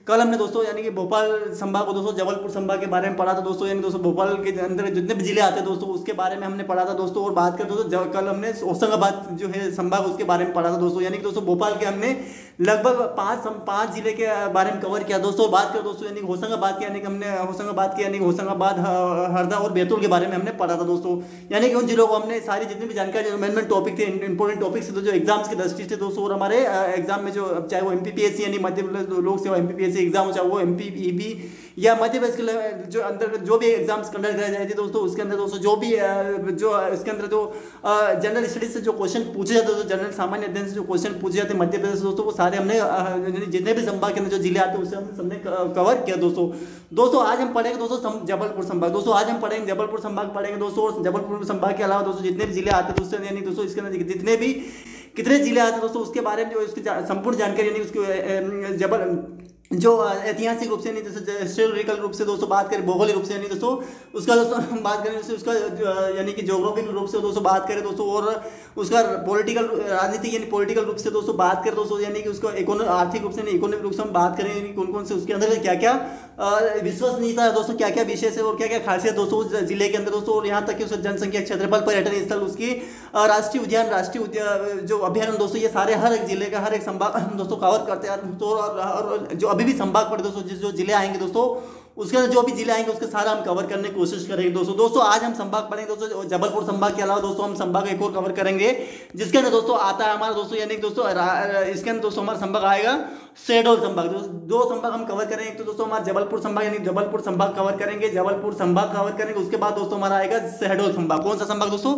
कल हमने दोस्तों यानी कि भोपाल संभाग को दोस्तों जबलपुर संभाग के बारे में पढ़ा था दोस्तों, यानी दोस्तों भोपाल के अंदर जितने भी जिले आते हैं दोस्तों उसके बारे में हमने पढ़ा था दोस्तों। और बात करें दोस्तों कल हमने होशंगाबाद जो है संभाग उसके बारे में पढ़ा था दोस्तों, यानी कि दोस्तों भोपाल के हमने लगभग पाँच जिले के बारे में कवर किया दोस्तों। बात करें दोस्तों यानी होशंगाबाद के, यानी कि हमने होशंगाबाद हरदा और बैतूल के बारे में हमने पढ़ा था दोस्तों। यानी कि उन जिलों को हमने सारी जितनी भी जानकारी मेन टॉपिक थे, इंपॉर्टेंट टॉपिक थे जो एग्जाम्स की दृष्टि से दोस्तों, और हमारे एग्जाम में जो चाहे वो एमपीपीएससी यानी मध्य प्रदेश लोक सेवा एमपीपीएससी एग्जाम हो, चाहे वो एमपीईबी या मध्य प्रदेश के जो अंदर जो भी एग्जाम्स कंडक्ट कराए जाते थे दोस्तों, उसके अंदर दोस्तों जो भी जो इसके अंदर जो जनरल स्टडीज से जो क्वेश्चन पूछे जाते हैं, जनरल सामान्य अध्ययन से जो क्वेश्चन पूछे जाते हैं मध्य प्रदेश से दोस्तों, वो सारे हमने जितने भी संभाग के अंदर जो जिले आते हैं उसे हमने कवर किया दोस्तों। आज हम पढ़ेंगे दोस्तों जबलपुर संभाग दोस्तों, आज हम पढ़ेंगे जबलपुर संभाग पढ़ेंगे दोस्तों। और जबलपुर संभाग के अलावा दोस्तों जितने भी जिले आते हैं दोस्तों, यानी दोस्तों इसके अंदर जितने भी कितने जिले आते हैं दोस्तों उसके बारे में जो इसकी संपूर्ण जानकारी यानी उसकी जो ऐतिहासिक रूप से नहीं जैसे हिस्टोरिकल रूप से दोस्तों बात करें, भौगोलिक रूप से यानी दोस्तों उसका दोस्तों हम बात करें उसका यानी कि ज्योग्राफिकल रूप से दोस्तों बात करें दोस्तों, और उसका पॉलिटिकल राजनीतिक यानी पॉलिटिकल रूप से दोस्तों बात करें दोस्तों, यानी कि उसका आर्थिक रूप से नहीं इकोनॉमिक रूप से हम बात करें, यानी कौन कौन से उसके अंदर क्या क्या विश्वसनीयता है दोस्तों, क्या क्या विशेष है और क्या क्या खासियत दोस्तों उस जिले के अंदर दोस्तों, और यहाँ तक कि उसका जनसंख्या, क्षेत्रफल, पर्यटन स्थल, उसकी राष्ट्रीय उद्यान जो अभ्यारण्य दोस्तों, ये सारे हर एक जिले का हर एक संभाग दोस्तों कवर करते हैं दोस्तों। और जो अभी भी संभाग पड़े दोस्तों, जो जिले आएंगे दोस्तों उसके अंदर जो भी जिले आएंगे उसके सारा हम कवर करने की कोशिश करेंगे दोस्तों। आज हम संभाग पढ़ेंगे दोस्तों जबलपुर संभाग के अलावा दोस्तों हम संभाग एक और कवर करेंगे जिसके अंदर दोस्तों आता है हमारा दोस्तों, यानी दोस्तों इसके अंदर दोस्तों हमारा संभाग आएगा शहडोल संभाग। दो संभाग हम कवर करेंगे, एक तो दोस्तों हमारा जबलपुर संभाग यानी जबलपुर संभाग कवर करेंगे, जबलपुर संभाग कवर करेंगे, उसके बाद दोस्तों हमारा आएगा शहडोल संभाग। कौन सा संभाग दोस्तों?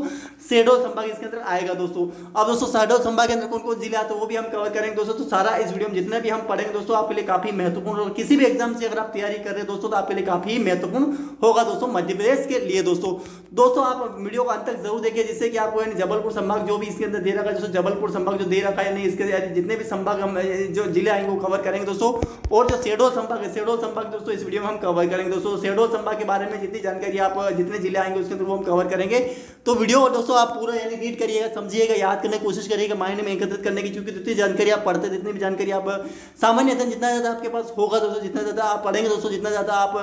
शहडोल संभाग इसके अंदर आएगा दोस्तों। अब दोस्तों शहडोल संभाग के अंदर कौन कौन जिले आते हैं वो भी हम कवर करेंगे दोस्तों। तो सारा इस वीडियो में जितने भी हम पढ़ेंगे दोस्तों आपके लिए काफी महत्वपूर्ण और किसी भी एग्जाम से अगर आप तैयारी कर रहे हैं दोस्तों तो आपके लिए काफी महत्वपूर्ण होगा दोस्तों मध्य प्रदेश के लिए दोस्तों आप वीडियो को अंत तक जरूर देखिए, जिससे कि आपको जबलपुर संभाग जो भी इसके अंदर दे रखा है दोस्तों, जबलपुर संभाग जो दे रखा है नहीं इसके जितने भी संभाग हम जो जिले आएंगे वो कवर करेंगे दोस्तों। और जो शहडोल संभाग है, शहडोल संभाग दोस्तों इस वीडियो में हम कवर करेंगे दोस्तों। शहडोल संभाग के बारे में जितनी जानकारी आप जितने जिले आएंगे उसके अंदर वो हम कवर करेंगे। तो वीडियो दोस्तों आप पूरा यानी रीड करिएगा, समझिएगा, याद करने की कोशिश करिएगा, माइंड में एकत्रित करने की, क्योंकि जितनी जानकारी आप पढ़ते जितनी भी जानकारी आप सामान्य अध्ययन जितना ज्यादा आपके पास होगा दोस्तों, जितना ज्यादा आप पढ़ेंगे दोस्तों, जितना ज्यादा आप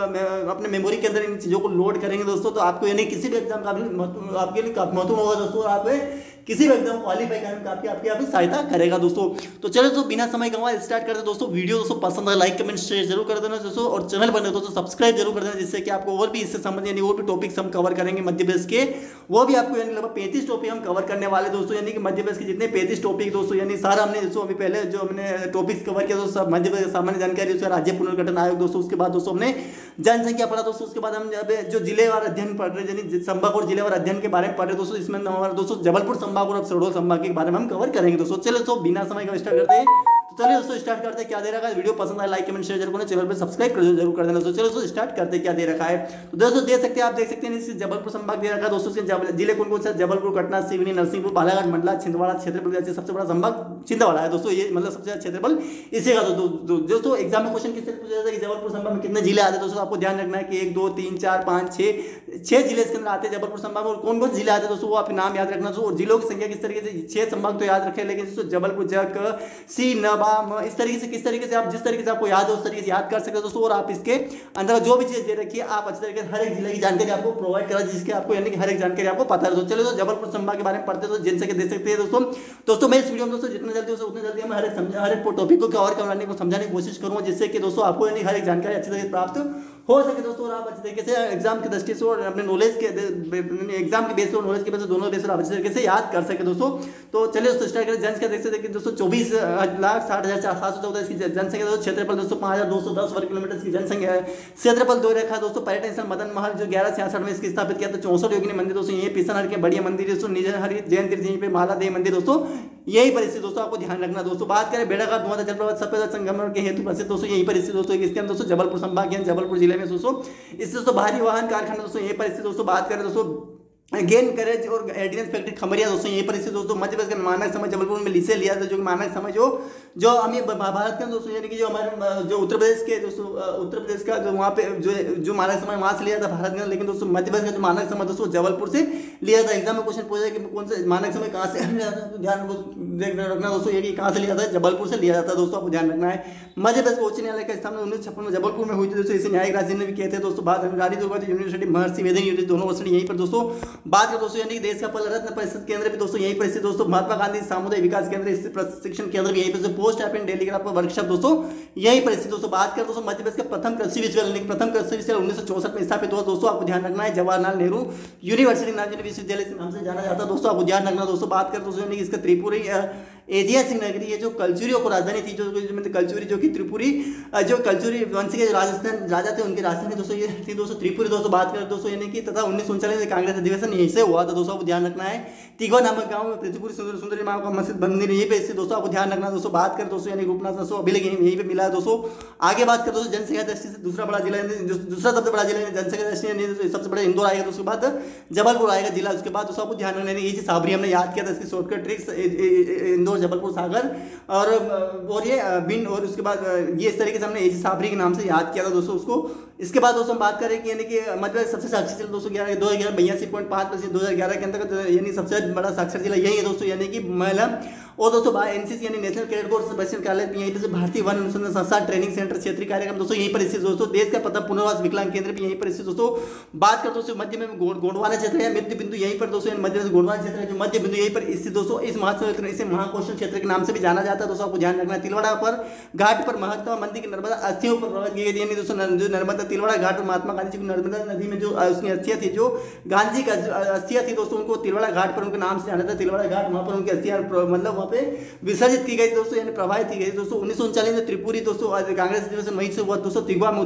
अपने मेमोरी के अंदर इन चीजों को लोड करेंगे दोस्तों, तो आपको यानी किसी भी एग्जाम का आपके लिए महत्वपूर्ण होगा दोस्तों। आप किसी भी एग्जाम क्वालिफाई करने में आपकी सहायता करेगा दोस्तों। तो चलो दोस्तों बिना समय गंवाए स्टार्ट करते हैं दोस्तों। वीडियो दोस्तों पसंद है लाइक कमेंट शेयर जरूर कर देना दोस्तों, और चैनल बने दोस्तों सब्सक्राइब जरूर कर देना, जिससे कि आपको और भी इससे संबंधित यानी और भी टॉपिक्स हम कवर करेंगे मध्य प्रदेश के, वो भी आपको यानी लगभग 35 टॉपिक हम कवर करने वाले दोस्तों, यानी कि मध्य प्रदेश के जितने 35 टॉपिक दोस्तों, यानी सारा हमने दोस्तों अभी पहले जो हमने टॉपिक्स कवर किया दोस्तों, मध्य प्रदेश सामान्य जानकारी, उसका राज्य पुनर्गठन आयोग दोस्तों, उसके बाद दोस्तों हमने जनसंख्या पढ़ा दोस्तों, उसके बाद हम जो जिलेवार अध्ययन पढ़ रहे यानी संभाग और जिलेवार अध्ययन के बारे में पढ़ रहे दोस्तों। इसमें हमारा दोस्तों जबलपुर संभाग और शहडोल संभाग के बारे में हम कवर करेंगे दोस्तों। चलो दोस्तों बिना समय का स्टार्ट करते हैं। तो चलिए दोस्तों स्टार्ट करते हैं। क्या दे रखा है, वीडियो पसंद आए लाइक कमेंट शेयर जरूर करें, चैनल पे सब्सक्राइब जरूर कर देना दोस्तों। चलो दोस्तों स्टार्ट करते हैं क्या दे रखा है। तो दोस्तों देख सकते हैं आप देख सकते हैं इस जबलपुर संभाग दे रखा है दोस्तों। इसके जिले कौन कौन से जबलपुर, कटना, सिवनी, नरसिंहपुर, बालाघाट, मंडला, छिंदवाड़ा क्षेत्रफल जैसे सबसे बड़ा संभाग छिंदवाड़ा है दोस्तों, ये मतलब सबसे ज्यादा क्षेत्रफल इसी का दोस्तों। एग्जाम में क्वेश्चन किससे पूछा जाता है कि जबलपुर संभाग में कितने जिले आते हैं दोस्तों, आपको ध्यान रखना है कि 1 2 3 4 5 6 जिले इसके अंदर आते हैं जबलपुर संभाग में। और कौन कौन जिले आते हैं दोस्तों वो आप नाम याद रखना दोस्तों, और जिलों की संख्या किस तरीके से 6 संभाग तो याद रखें, लेकिन दोस्तों जबलपुर, जक, सी, नवाम, इस तरीके से किस तरीके से आप जिस तरीके से आपको याद है उस तरीके से याद कर सकते हैं दोस्तों। और आप इसके अंदर जो भी चीज दे रखी है आप अच्छी तरीके से हर एक जिले की जानकारी आपको प्रोवाइड करा, जिसके आपको यानी कि हर एक जानकारी आपको पता है। तो चलो तो जबलपुर संभाग के बारे में पढ़ते तो जनसंख्या दे सकते हैं दोस्तों मैं इस वीडियो में दोस्तों जितना जल्दी हो उतना जल्दी मैं हर एक टॉपिक को कवर करवाने को समझाने की कोशिश करूंगा, जिससे कि दोस्तों आपको यानी हर एक जानकारी अच्छी तरीके से प्राप्त हो सके दोस्तों, और आप अच्छी तरीके से एग्जाम की दृष्टि से और अपने नॉलेज के एग्जाम के बेस पर नॉलेज के बेस पर दोनों बेस पर आप अच्छी तरीके से याद कर सके दोस्तों। तो चलिए दोस्तों स्टार्ट करें। जनसंख्या देख सकते हैं दोस्तों 24,60,714 इसकी जनसंख्या दोस्तों। क्षेत्रफल दोस्तों 5,210 वर्ग किलोमीटर की जनसंख्या है। क्षेत्रफल दो रेखा दोस्तों। पर्यटन स्थल मदन महल जो 1166 में इसकी स्थापित किया था। 64 योगिनी मंदिर दोस्तों यही, पिसनहर के बढ़िया मंदिर दोस्तों, निजन हरि जैन तीर्थ यहीं पे, माला देवी मंदिर दोस्तों यही पर स्थित दोस्तों, आपको ध्यान रखना दोस्तों। बात करें बेड़ाघाट धुआंधार जलप्रपात सफेद संगमरमर के हेतु प्रसिद्ध दोस्तों यहीं पर स्थित दोस्तों। इसके अंदर दोस्तों जबलपुर संभाग जबलपुर जिले में दोस्तों इससे दोस्तों भारी वाहन कारखाना दोस्तों यहीं पर स्थित दोस्तों। बात करें दोस्तों गेन करेज और एडिनेंस फैक्ट्री खमरिया दोस्तों यहीं पर स्थित दोस्तों। मध्य प्रदेश का मानक समय जबलपुर में लिसे लिया था, जो कि मानक समय जो हमें भारत के दोस्तों यानी कि जो हमारे जो उत्तर प्रदेश के दोस्तों उत्तर प्रदेश का जो वहाँ पे जो मानक समय वहाँ से लिया था भारत में, लेकिन दोस्तों मध्य प्रदेश का जो मानक समय दोस्तों जबलपुर से लिया था। एग्जाम में क्वेश्चन पूछा है कि कौन सा मानक समय कहाँ से लिया था, तो ध्यान रखना दोस्तों ये कि कहाँ से लिया था, जबलपुर से लिया जाता है दोस्तों, आपको ध्यान रखना है। मध्य प्रदेश उच्च न्यायालय का स्थापना 1956 में जबलपुर में हुई थी दोस्तों। इसे न्यायिक राजधानी भी कहते हैं दोस्तों। बात रानी दुर्गावती यूनिवर्सिटी, महर्षि वेदन यूनिवर्सिटी दोनों यूनिवर्सिटी यहीं पर दोस्तों। बात करें दोस्तों यानी देश का पहला रत्न परिषद केंद्र भी दोस्तों यहीं पर स्थित दोस्तों। महात्मा गांधी सामुदायिक विकास केंद्र स्थित प्रशिक्षण केंद्र भी यहीं पर। पोस्ट ऑफ टेलीग्राफ वर्कशॉप दोस्तों यहीं पर स्थित दोस्तों। बात करें दोस्तों मध्य प्रदेश का प्रथम कृषि विश्वविद्यालय, प्रथम कृषि विश्वविद्यालय 1964 में स्थापित हुआ दोस्तों, आपको ध्यान रखना है। जवाहरलाल नेहरू यूनिवर्सिटी नामचीन विश्वविद्यालय के नाम से जाना जाता है दोस्तों, आपको ध्यान रखना दोस्तों। बात करें दोस्तों यानी इसका त्रिपुरी ऐतिहासिक नगरी है जो कलचुरियों को राजधानी थी, जो कलचुरी जो कि त्रिपुरी जो कलचुरी वंश के जो राजस्थान राजा थे उनकी राजधानी दोस्तों ये थी दोस्तों त्रिपुरी दोस्तों। बात करें दोस्तों यानी कि तथा 1939 में कांग्रेस अधिवेशन यहीं से हुआ था दोस्तों, आपको ध्यान रखना है। तिगवा नामक गांव में पृथ्वीपुरी सुंदरी माँ का मस्जिद मंदिर यहीं पे स्थित दोस्तों, आपको ध्यान रखना दोस्तों। बात करें दोस्तों यानी रूपनाथ दोस्तों अभिलेख यहीं पे मिला है दोस्तों। आगे बात करें दोस्तों जनसंख्या दृष्टि से दूसरा बड़ा जिला, दूसरा सबसे बड़ा जिला जनसंख्या दृष्टि सबसे बड़ा इंदौर आएगा, उसके बाद जबलपुर आएगा जिला, उसके बाद दोस्तों आपको ध्यान रखना है। ये साबरी हमने याद किया था, इसकी शॉर्टकट ट्रिक्स इंदौर जबलपुर सागर और ये बिन, और उसके बाद ये इस तरीके से हमने एजी साबरी के नाम से याद किया था दोस्तों उसको। इसके बाद दोस्तों हम बात करें कि यानी कि मतलब सबसे साक्षर जिला दोस्तों 2011 2011 के अंतर्गत यानी सबसे बड़ा साक्षर जिला यही है दोस्तों, यानी कि मैलम। और दोस्तों एनसीसी यानी नेशनल कैडेट कोर बच्चन कार्यालय यहीं पर भारतीय वन अनुसंधान संस्थान ट्रेनिंग सेंटर क्षेत्रीय कार्यक्रम दोस्तों यहीं पर स्थित दोस्तों। देश का प्रथम पुनर्वास विकलांग केंद्र भी यहीं पर स्थित दोस्तों। बात करते दोस्तों मध्य में गोंडवाना क्षेत्र है, मध्य बिंदु यहीं पर दोस्तों, मध्य में गोंडवाना क्षेत्र है जो मध्य बिंदु यहीं पर स्थित दोस्तों। इस इसे महाकोशल क्षेत्र के नाम से भी जाना जाता है दोस्तों, आपको ध्यान रखना है। तिलवाड़ा पर घाट पर महात्मा मंदिर की नर्मदा अस्थियों पर प्रभावित की गई दोस्तों। जो नर्मदा तिलवाड़ा घाट पर महात्मा गांधी जी की नर्मदा नदी में जो उसकी अस्थियां थी, जो गांधी जी का अस्थियां थी दोस्तों, उनको तिलवाड़ा घाट पर उनके नाम से जाना था। तिलवाड़ा घाट वहां पर उनकी अस्थियां मतलब वहां पे विसर्जित की गई दोस्तों, यानी प्रवाहित की गई दोस्तों। 1939 में त्रिपुरी दोस्तों कांग्रेस अधिवेशन वहीं से हुआ दोस्तों। तिगवा में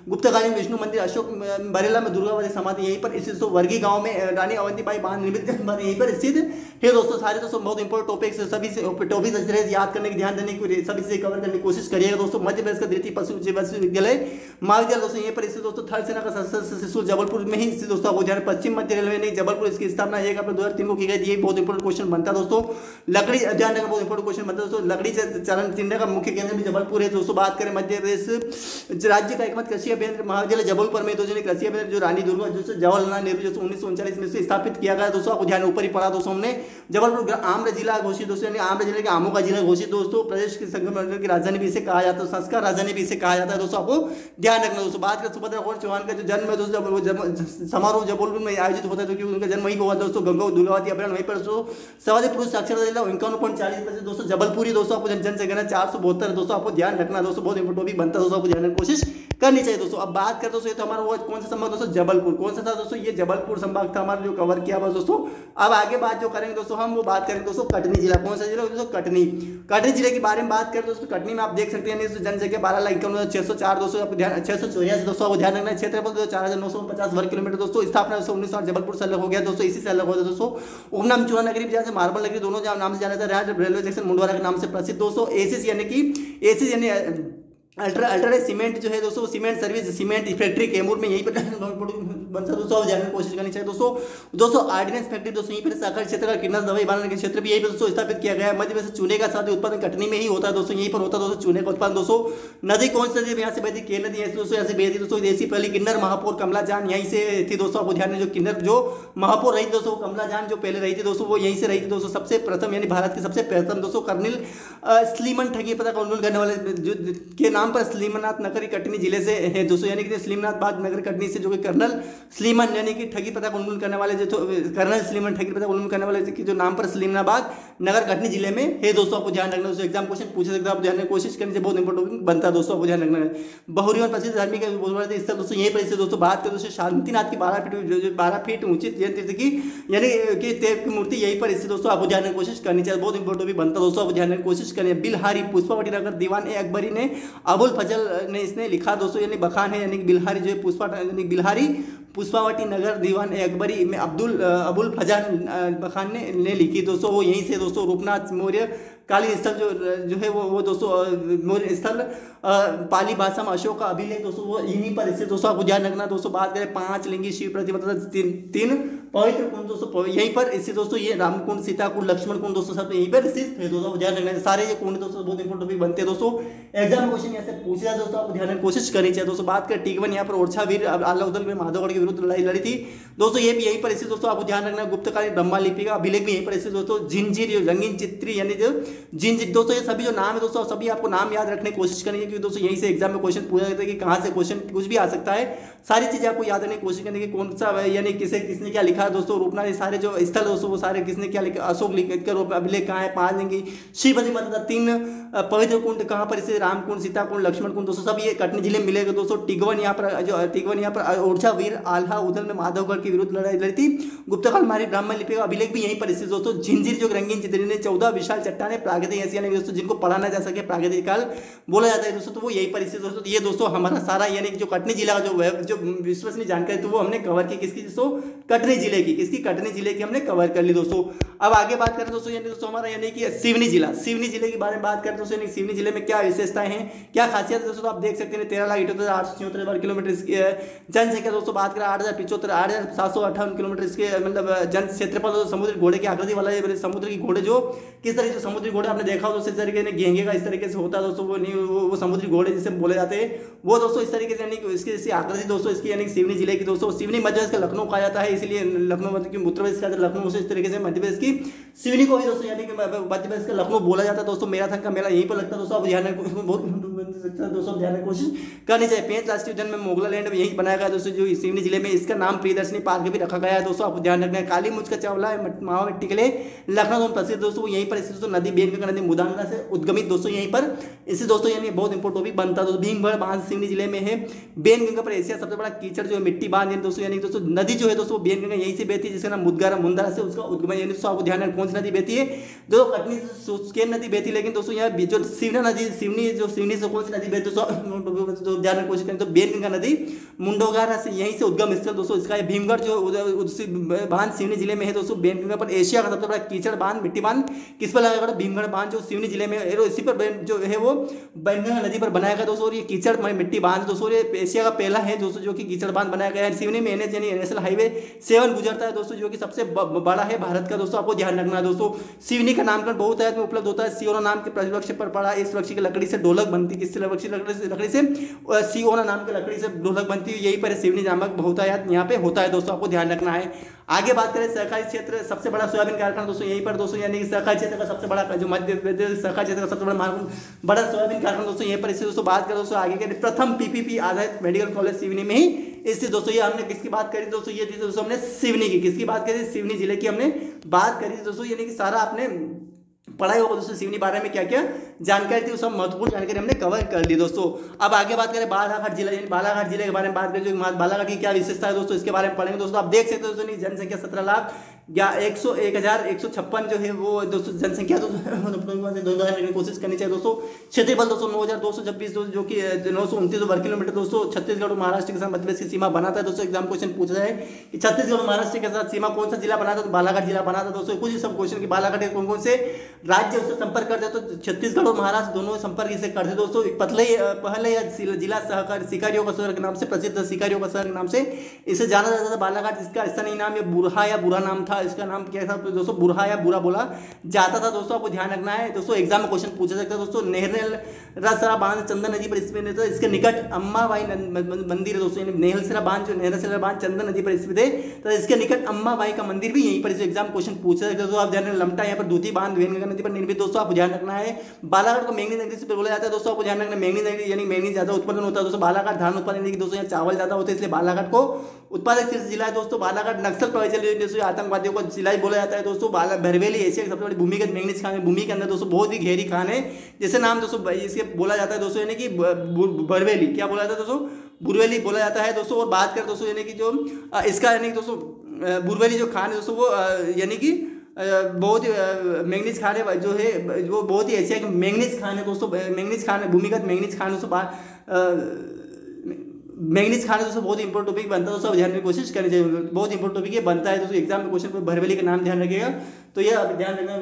गुप्तकालीन विष्णु मंदिर, अशोक बरेला में दुर्गावती समाधि यहीं पर स्थित दोस्तों। वर्गी गांव में रानी अवंतीबाई बांध निर्मित यहीं पर स्थित है दोस्तों। सारे दोस्तों बहुत इंपॉर्टेंट टॉपिक्स सभी से टॉपिक्स याद करने की, ध्यान देने की, सभी से कवर करने की कोशिश करिएगा दोस्तों। मध्य प्रदेश का द्वितीय पशु विश्वविद्यालय महाविद्यालय दोस्तों यहीं पर स्थित दोस्तों। थल सेना का सशस्त्र शिशु जबलपुर में ही स्थित दोस्तों, आपको ध्यान। पश्चिम मध्य रेलवे ने जबलपुर इसकी स्थापना 1 अप्रैल 2003 को की गई थी, ये बहुत इंपॉर्टेंट क्वेश्चन बनता है दोस्तों। लकड़ी ध्यान रखना, बहुत इंपॉर्टेंट क्वेश्चन बनता है दोस्तों। लकड़ी चालन चिन्ह का मुख्य केंद्र भी जबलपुर है दोस्तों। बात करें मध्य प्रदेश राज्य का एकमात्र कृषि अभियंत्र महाविद्यालय जबलपुर में दोस्तों। कृषि अभियंत्र जो रानी दुर्गा जो जवाहरलाल नेहरू जो 1939 में से स्थापित किया गया दोस्तों, आपको ध्यान ऊपर ही पड़ा दोस्तों हमने। जबलपुर आम्र जिला घोषित दोस्तों, यानी आम्र जिले के आमों का जिला घोषित दोस्तों। प्रदेश की संगम की राजधानी भी इसे कहा जाता है, संस्कार राजधानी भी इसे कहा जाता है दोस्तों, आपको ध्यान रखना दोस्तों। बात करें सुभद्रा कौर चौहान का जो जन्म है दोस्तों, समारोह जबलपुर में आयोजित होता है क्योंकि उनका जन्म वहीं हुआ दोस्तों। गंगा दुर्गावती अभ्यारण्य वहीं पर दोस्तों। सर्वाधिक पुरुष साक्षरता जिला 51.40% दोस्तों जबलपुरी दोस्तों, आपको जनसंख्या 472 दोस्तों, आपको ध्यान रखना दोस्तों। बहुत इंपॉर्टेंट टॉपिक बनता है दोस्तों, आपको ध्यान रखने की कोशिश करनी चाहिए दोस्तों। अब बात करते दोस्तों, ये तो हमारा वो कौन सा संभाग दोस्तों, जबलपुर। कौन सा था दोस्तों, ये जबलपुर संभाग था हमारा जो कवर किया बस दोस्तों। अब आगे बात जो करेंगे दोस्तों हम, वो बात करेंगे दोस्तों कटनी जिला। कौन सा जिला दोस्तों, कटनी। कटनी जिले के बारे में बात करें दोस्तों, कटनी में आप देख सकते हैं जनसंख्या 12,51,604 दोस्तों, आपको ध्यान 684 दोस्तों, आपको ध्यान रखना है। क्षेत्रफल 4,950 वर्ग किलोमीटर दोस्तों। स्थापना 1900 जबलपुर से अलग हो गया दोस्तों, इसी से अलग हो गया दोस्तों। उपनाम चूना नगरी जहाँ से मार्बल नगरी दोनों नाम से जाना जाता है। रेलवे स्टेशन मुंडवारा के नाम से प्रसिद्ध दोस्तों। एसीसी यानी कि एसीसी यानी अल्ट्राटेक सीमेंट जो है दोस्तों, cement service cement factory Kaimur में यहीं पर बनता दोस्तों, जानने की कोशिश करनी चाहिए दोस्तों। ऑर्डिनेंस फैक्ट्री दोस्तों यहीं पर सागर क्षेत्र का किन्नर दवाई बनाने के क्षेत्र भी यहीं पर दोस्तों स्थापित किया गया है। मध्य प्रदेश चूने का साथ उत्पादन कटनी में ही होता है दोस्तों, यहीं पर होता है दोस्तों चूने का उत्पादन दोस्तों। नदी कौन सी नदी यहाँ से बहती, केन नदी दोस्तों यहाँ से बहती दोस्तों। देसी पहली किन्नर महापौर कमला जान यहीं से थी दोस्तों, आपको ध्यान में जो किन्नर जो महापौर रही दोस्तों, कमला जान जो पहले रही थी दोस्तों, वो यहीं से रही थी दोस्तों। सबसे प्रथम यानी भारत के सबसे प्रथम दोस्तों कर्नल स्लीमन ठगी पता का उन्मूलन करने वाले जो के नाम पर स्लीमनाथ नगरी कटनी जिले से है दोस्तों, यानी कि स्लीमनाथ बाग नगर कटनी से जो कि कर्नल स्लीमन यानी कि ठगी पता का उन्मूलन करने वाले जो कर्नल स्लीमन ठगी पता का उन्मूलन करने वाले जो नाम पर स्लीमनाबाद नगर कटनी जिले में है दोस्तों, आपको ध्यान रखना दोस्तों। एग्जाम क्वेश्चन पूछ सकते हैं, आप ध्यान रखने की कोशिश करने से बहुत इंपॉर्टेंट बनता है दोस्तों, आपको ध्यान रखना है। बहुरी और प्रसिद्ध धार्मिक स्थल दोस्तों यहीं पर दोस्तों। बात करें दोस्तों शांतिनाथ की 12 फीट ऊंची जैन तीर्थ की यानी कि देव की मूर्ति यहीं पर स्थित दोस्तों, आपको ध्यान रखने की कोशिश करनी चाहिए, बहुत इंपॉर्टेंट भी बनता है दोस्तों, आपको ध्यान रखने की कोशिश करिए। बिलहारी पुष्पावटी नगर दीवान ए अकबरी ने अबुल फजल ने इसने लिखा दोस्तों, यानी बखान है, यानी बिलहारी जो है पुष्पा यानी बिलहारी पुष्पावटी नगर दीवान ए अकबरी में अबुल फजल बखान ने लिखी दोस्तों, वो यहीं से दोस्तों। रूपनाथ मौर्य कालीन स्थल जो है वो दोस्तों मौर्य स्थल, पाली भाषा में अशोक का अभिलेख दोस्तों वो यहीं पर स्थित दोस्तों, आपको ध्यान रखना दोस्तों। बात करें 5 लिंगी शिव प्रतिमा तथा 3 पवित्र कुंड दोस्तों यहीं पर स्थित दोस्तों, ये राम कुंड, सीता कुंड, लक्ष्मण कुंड दोस्तों सब यहीं पर स्थित है दोस्तों, ध्यान रखना। सारे ये कुंड दोस्तों बहुत इंपॉर्टेंट टॉपिक बनते हैं दोस्तों, एग्जाम में क्वेश्चन यहाँ से पूछा जाए दोस्तों, आपको ध्यान रखने की कोशिश करनी चाहिए दोस्तों। बात करें टिकवन, यहाँ पर ओरछा वीर अलाउद्दीन में माधवगढ़ के विरुद्ध लड़ाई लड़ी थी दोस्तों, ये भी यहीं पर स्थित दोस्तों, आपको ध्यान रखना। गुप्तकालीन ब्रह्मा लिपि का अभिलेख भी यहीं पर स्थित दोस्तों। झिंझिर रंगीन चित्री यानी जो झिंझिर दोस्तों, ये सभी जो नाम है दोस्तों सभी आपको नाम याद रखने की कोशिश करनी है, क्योंकि दोस्तों यहीं से एग्जाम में क्वेश्चन पूछा जाता है कि कहाँ से क्वेश्चन कुछ भी आ सकता है। सारी चीजें आपको याद रखने की कोशिश करनी है कि कौन सा यानी किसने क्या लिखा है दोस्तों, रूपनाथ, ये सारे जो स्थल दोस्तों वो सारे किसने क्या लिखा, अशोक लिखकर अभिलेख कहाँ है, 5 लिंगी शिव प्रतिमा तथा 3 पवित्र कुंड कहाँ पर स्थित, राम कुंड, सीता कुंड, लक्ष्मण कुंड दोस्तों सब ये कटनी जिले में मिलेगा दोस्तों। टिगवन यहाँ पर ओरछा वीर आल्हा उदल में माधवगढ़ के विरुद्ध लड़ाई लड़ी थी। गुप्तकाल मारी ब्राह्मण लिपि का अभिलेख भी यहीं पर स्थित दोस्तों। झिंझिर जो रंगीन चित्री ने 14 विशाल चट्टाने प्राकृतिक ऐसी यानी दोस्तों जिनको पढ़ा ना जा सके प्राकृतिक काल बोला जाता है दोस्तों, तो वो यहीं पर स्थित दोस्तों। ये दोस्तों हमारा सारा यानी जो कटनी जिला का जो विश्वसनीय जानकारी तो वो हमने कवर की, किसकी दोस्तों, कटनी जिले की, किसकी, कटनी जिले की हमने कवर कर ली दोस्तों। अब आगे बात करें दोस्तों यानी दोस्तों हमारा यानी कि सिवनी जिले के बारे में बात करें दोस्तों, यानी सिवनी जिले में क्या विशेषताएं हैं, क्या खासियत है दोस्तों, तो आप देख सकते हैं 13,78,876 वर्ग किलोमीटर इसकी जनसंख्या दोस्तों। बात करें 8,075 किलोमीटर इसके मतलब जन क्षेत्रफल। समुद्री घोड़े की आकृति वाला ये समुद्र की घोड़े जो किस तरीके से समुद्री घोड़े आपने देखा हो दोस्तों, इस तरीके से घेंगे का इस तरीके से होता है दोस्तों, वो समुद्री घोड़े जिसे बोले जाते हैं वो दोस्तों इस तरीके से यानी इसकी जैसी आकृति दोस्तों इसकी यानी सिवनी जिले की दोस्तों। सिवनी मध्य प्रदेश का लखनऊ कहा जाता है, इसलिए लखनऊ मतलब कि उत्तर प्रदेश का लखनऊ से इस तरीके से मध्य प्रदेश की सिवनी को ही दोस्तों यानी कि मध्य प्रदेश का लखनऊ बोला जाता है दोस्तों। मैराथन का मेला यहीं पर लगता है दोस्तों, आप ध्यान दोस्तों ध्यान की कोशिश करनी चाहिए। 5 राष्ट्रीय उद्यान में मोगलालैंड में यही बनाया गया दोस्तों जो सिवनी जिले में, इसका नाम प्रियदर्शनी पार्क भी रखा गया है दोस्तों, आपको ध्यान रखना है। काली मुझ का चावला मावा मिट्टी के लिए लखनऊ प्रसिद्ध दोस्तों, यहीं पर स्थित दोस्तों। नदी बेनगंगा नदी मुदांगना से उद्गमित दोस्तों यहीं पर इससे दोस्तों यानी बहुत इंपोर्टेंट टॉपिक बनता है दोस्तों। भीमगढ़ बांध सिवनी जिले में है। बेनगंगा पर एशिया सबसे बड़ा कीचड़ जो है मिट्टी बांध दोस्तों, यानी दोस्तों नदी जो है दोस्तों बेनगंगा यहीं से बहती है, जिसका नाम मुंदरा से उसका उद्गम यानी दोस्तों आपको ध्यान रखना कौन सी नदी बहती है, जो कटनी से नदी बहती है, लेकिन दोस्तों यहाँ जो सिवनी से कौन सी नदी बहती है ध्यान रखने की कोशिश करें तो बेनगंगा नदी मुंडोगारा से यहीं से उद्गम स्थल दोस्तों इसका है। भीमगढ़ जो बांध सिवनी जिले में है दोस्तों। बेनगंगा पर एशिया का सबसे बड़ा कीचड़ बांध मिट्टी बांध किस पर लगा, भीमगढ़ बांध जो सिवनी जिले में है, इसी पर जो है वो बेनगंगा नदी पर बनाया गया दोस्तों। और ये कीचड़ मिट्टी बांध दोस्तों ये एशिया का पहला है दोस्तों जो कि कीचड़ बांध बनाया गया है। सिवनी में NH यानी नेशनल हाईवे 7 गुजरता है दोस्तों, जो कि सबसे बड़ा है भारत का दोस्तों, आपको ध्यान रखना है दोस्तों। सिवनी का नामकरण बहुत है उपलब्ध होता है। सियोना नाम के वृक्ष पर पड़ा, इस वृक्ष की लकड़ी से ढोलक बनती, किससे लकड़ी से सियोना नाम की लकड़ी से ढोलक बनती है, यही पर सिवनी नामक बहुतायत यहाँ पे होता है दोस्तों, आपको ध्यान रखना है। आगे बात करें सहकारी क्षेत्र, सबसे बड़ा सोयाबीन कारखाना दोस्तों यहीं पर दोस्तों, यानी कि सहकारी क्षेत्र का सबसे बड़ा जो मध्य प्रदेश सहकारी क्षेत्र का सबसे बड़ा सोयाबीन कारखाना दोस्तों यहीं पर। इससे दोस्तों बात करें दोस्तों आगे के प्रथम PPP आधारित मेडिकल कॉलेज सिवनी में ही इससे दोस्तों, ये हमने किसकी बात करी दोस्तों, ये दोस्तों हमने सिवनी की किसकी बात करी, सिवनी जिले की हमने बात करी दोस्तों, यानी कि सारा आपने पढ़ाई होगा दोस्तों सिवनी बारे में क्या क्या जानकारी थी, वो सब महत्वपूर्ण जानकारी हमने कवर कर ली दोस्तों। अब आगे बात करें बालाघाट जिला, यानी बालाघाट जिले के बारे में बात करें, जो बालाघाट की क्या विशेषता है दोस्तों इसके बारे में पढ़ेंगे दोस्तों। आप देख सकते हो दोस्तों जनसंख्या 17,101,156 जो है वो दोस्तों जनसंख्या दोस्तों कोशिश करनी चाहिए दोस्तों। क्षेत्रफल दोस्तों 9,226 जो कि 929 वर्ग किलोमीटर दोस्तों। छत्तीसगढ़ और महाराष्ट्र के साथ मध्य प्रदेश की सीमा बनाता है दोस्तों। एग्जाम क्वेश्चन पूछा जाए कि छत्तीसगढ़ और महाराष्ट्र के साथ सीमा कौन सा जिला बनाता है, तो बालाघाट जिला बनाता है दोस्तों। कुछ सब क्वेश्चन की बालाघाट के कौन कौन से राज्य उससे संपर्क करते हैं, तो छत्तीसगढ़ और महाराष्ट्र दोनों संपर्क इसे करते दोस्तों। पहले जिला सहकारी सिकारियों का शहर के नाम से प्रसिद्ध, सिकारियों का शहर के नाम से इसे जाना जाता था बालाघाट। इसका स्थानीय नाम ये बुरहा या बुरा नाम था, इसका नाम क्या था दोस्तों, बुरहा या बुरा बोला जाता था दोस्तों, आपको ध्यान रखना है दोस्तों। एग्जाम में क्वेश्चन पूछा सकता है दोस्तों। नेहरसरा बांध चंदन नदी पर स्थित है, इसके निकट अम्माबाई मंदिर है दोस्तों। नेहरसरा बांध चंदन नदी पर स्थित है, तो इसके निकट अम्माबाई का मंदिर भी यहीं पर इस एग्जाम क्वेश्चन पूछा सकता है दोस्तों। आप ध्यान रखना, लमटा यहाँ पर दूती बांध वेनगंगा नदी पर निर्मित दोस्तों, आपको ध्यान रखना है। बालाघाट को मैंगनीज नगरी से बोला जाता है दोस्तों, आपको ध्यान रखना। मैंगनीज नगरी यानी मैंगनीज ज्यादा उत्पादन होता है दोस्तों। बालाघाट धान उत्पादन दोस्तों, यहाँ चावल ज्यादा होते हैं, इसलिए बालाघाट को उत्पादक शीर्ष जिला है दोस्तों। बालाघाट नक्सल प्रभावित आतंकवादियों को जिला बोला जाता है दोस्तों। भरवेली एशिया की सबसे बड़ी भूमिगत मैंगनीज खान है, भूमि के अंदर दोस्तों बहुत ही गहरी खान है, जैसे नाम दोस्तों इसके बोला जाता है दोस्तों, यानी कि भरवेली क्या बोला जाता है दोस्तों, बुरवेली बोला जाता है दोस्तों। और बात करें दोस्तों यानी कि जो इसका यानी कि दोस्तों बुरवेली जो खान है दोस्तों वो यानी कि बहुत मैंगनीज खान है जो है वो बहुत ही एशिया की मैंगनीज खान है दोस्तों। मैंगनीज खान है भूमिगत मैंगनीज खान दोस्तों। मैंगनीज खान दोस्तों बहुत इंपॉर्टेंट टॉपिक बनता है दोस्तों, ध्यान की कोशिश करनी चाहिए। बहुत इंपॉर्टेंट टॉपिक ये बनता है दोस्तों एग्जाम में क्वेश्चन पर, भरवेली का नाम ध्यान रखिएगा। तो ये ध्यान रखना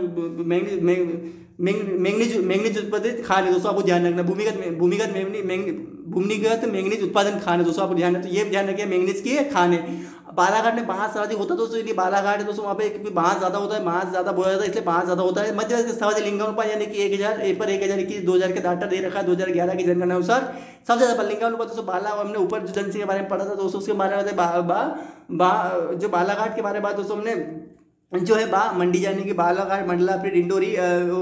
मैंगनीज उत्पादित खान है दोस्तों, आपको ध्यान रखना। भूमिगत मैंगनीज उत्पादन खान है दोस्तों, आपको ध्यान रखना, ये ध्यान रखिए मैंगनीज की खान है। बालाघाट में बांस सर्वाधिक होता है दोस्तों, इसलिए बालाघाट है दोस्तों, वहाँ पे क्योंकि बांस ज़्यादा होता है, बांस ज़्यादा बोया जाता है, इसलिए बांस ज़्यादा होता है। मध्य प्रदेश का सर्वाधिक लिंगानुपात यानी कि 1021 2000 के डाटा दे रखा है, 2011 की जनगणना अनुसार सबसे ज़्यादा लिंगानुपात दोस्तों बाला, हमने ऊपर जो जनसंख्या के बारे में पढ़ा था दोस्तों, उसके बारे में जो बालाघाट के बारे में बात दोस्तों हमने जो है मंडी जाने की बालाघाट, मंडला, फिर डिंडोरी,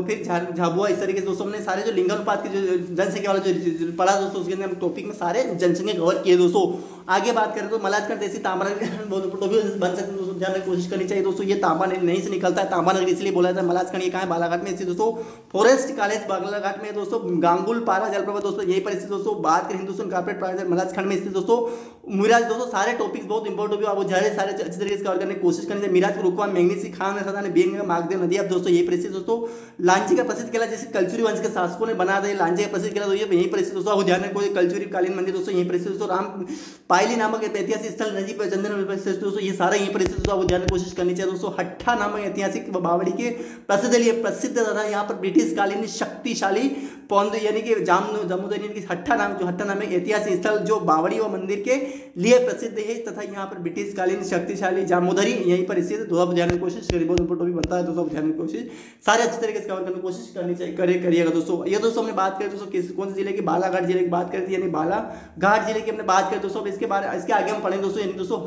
फिर झाबुआ, इस तरीके से दोस्तों हमने सारे जो लिंगानुपात के जो जनसंख्या वाला जो पढ़ा दोस्तों, उसके अंदर टॉपिक में सारे जनसंख्या कवर किए दोस्तों। आगे बात करें तो मलाजखंड तहसील तांबानगर बन सकते हैं दोस्तों, जानने की कोशिश करनी चाहिए दोस्तों। ये तांबा नहीं से निकलता है, तांबानगर इसलिए बोला जाता है। मलाजखंड ये कहाँ है? बालाघाट में स्थित दोस्तों। फॉरेस्ट कॉलेज बालाघाट में दोस्तों। गांगुल पारा जलप्रपात दोस्तों यही पर स्थित दोस्तों। बात करें हिंदुस्तान कॉर्पोरेट प्राइवेट मलाजखंड में स्थित दोस्तों। मिराज दोस्तों, सारे टॉपिक्स बहुत इंपॉर्टेंट हो, आप सारे अच्छी तरीके से कवर करने की कोशिश करनी चाहिए। मिराज रुकवा, मैंगनीज की खान है, बेंग मागदेव नदी, अब दोस्तों यही परिस्थिति दोस्तों। लांजी का प्रसिद्ध किला जैसे कलचुरी वंश के शासकों ने बना दिया, लांजी का प्रसिद्ध किला तो ये यही परिस्थिति दोस्तों, आपको ध्यान रखना। कोई कलचुरी कालीन मंदिर दोस्तों यही परिस्थिति दोस्तों। राम पायली नामक ऐतिहासिक स्थल नदी पर चंदन दोस्तों, ये सारा यही परिस्थिति दोस्तों, आपको ध्यान की कोशिश करनी चाहिए दोस्तों। हट्ठा नामक ऐतिहासिक बावड़ी के प्रसिद्ध तथा यहाँ पर ब्रिटिश कालीन शक्तिशाली पौंद यानी कि जमुदरी की हट्ठा नाम ऐतिहासिक स्थल जो बावड़ी व मंदिर के लिए प्रसिद्ध है तथा यहाँ पर ब्रिटिश कालीन शक्तिशाली जामोदरी यहीं पर स्थित है। दोस्तों ध्यान की कोशिश करिए, बहुत इंपॉर्टेंट बनता है दोस्तों, ध्यान की कोशिश सारे अच्छी तरीके से कवर करने की कोशिश करनी चाहिए, करिएगा दोस्तों। ये दोस्तों हमने बात करें दोस्तों कौन से जिले की? बालाघाट जिले की बात करती है, यानी बालाघाट जिले की हमने बात करें दोस्तों। इसके आगे हम पढ़ेंगे दोस्तों, यानी दोस्तों